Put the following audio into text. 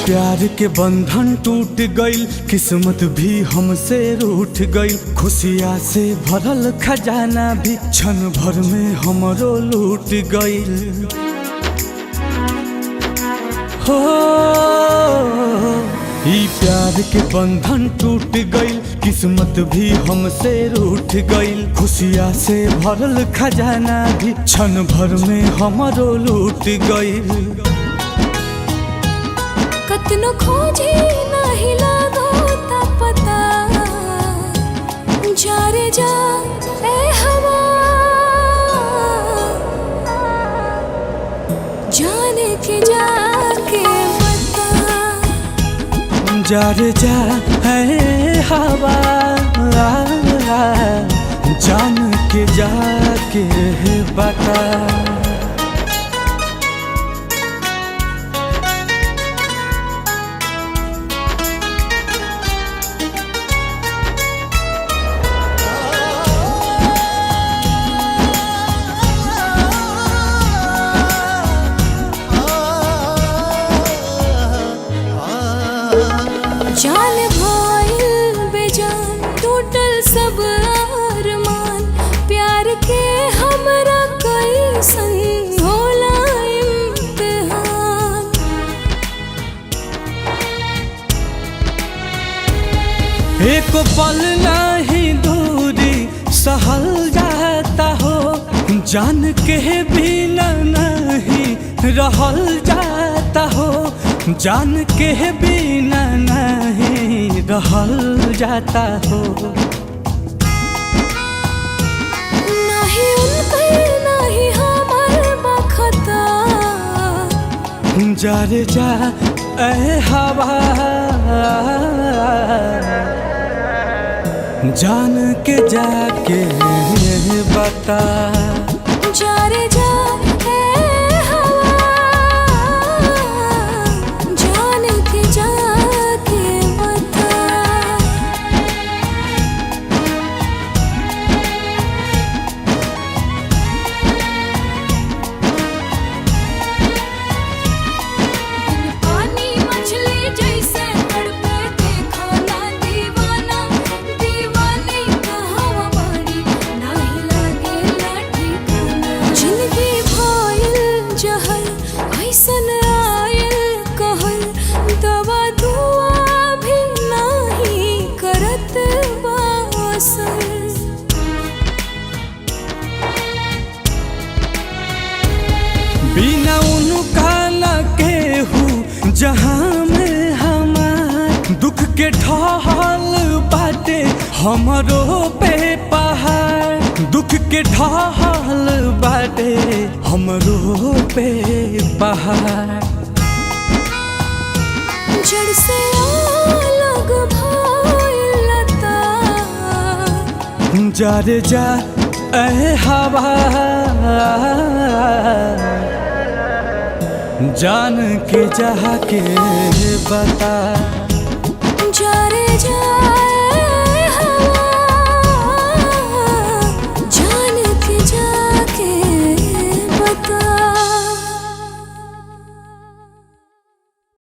प्यार के बंधन टूट गइल, किस्मत भी हमसे रूठ गइल। खुशियाँ से भरल खजाना भी क्षण भर में हमरो लूट गइल। हो ई प्यार के बंधन टूट गइल, किस्मत भी हमसे रूठ गइल। खुशियाँ से भरल खजाना भी क्षण भर में हमरो लूट गइल। कतनो खोजी नाही लागो ता पता, जा रे जा ए हवा, जाने के जाके बता। जा रे जा है हवा, जान के जाके बता। जान भइल बेजान, टूटल सब अरमान। प्यार के हमरा कैसन होला इम्तिहान। एक पल नहीं दूरी सहल जाता हो, जान के बिना नहीं रहल जाता हो। जान के बिना नहीं रहल जाता हो। नहीं उनके नहीं हमार बखता, जा रे जा ए हवा, जान के जाके बता। जा रे जा ए हवा, जान के जाके बता। पानी मछली जैसे तड़पे देखो ना दीवाना, दीवानी कहवा बड़ी नाही लागे लाठी खाना। जिंदगी भइल जहर ऐसन आयल कहल, दवा दुआ भी नाही करत बा असर। बिना उनका न केहू जहाँ में हमार, दुख के ढाल बाटे हमरो पे पहाड़। दुख के ढाल बाटे हमरो पे पहाड़। जड़ से अलग भइल लता, जा रे जा ए हवा, जान के जाके बता।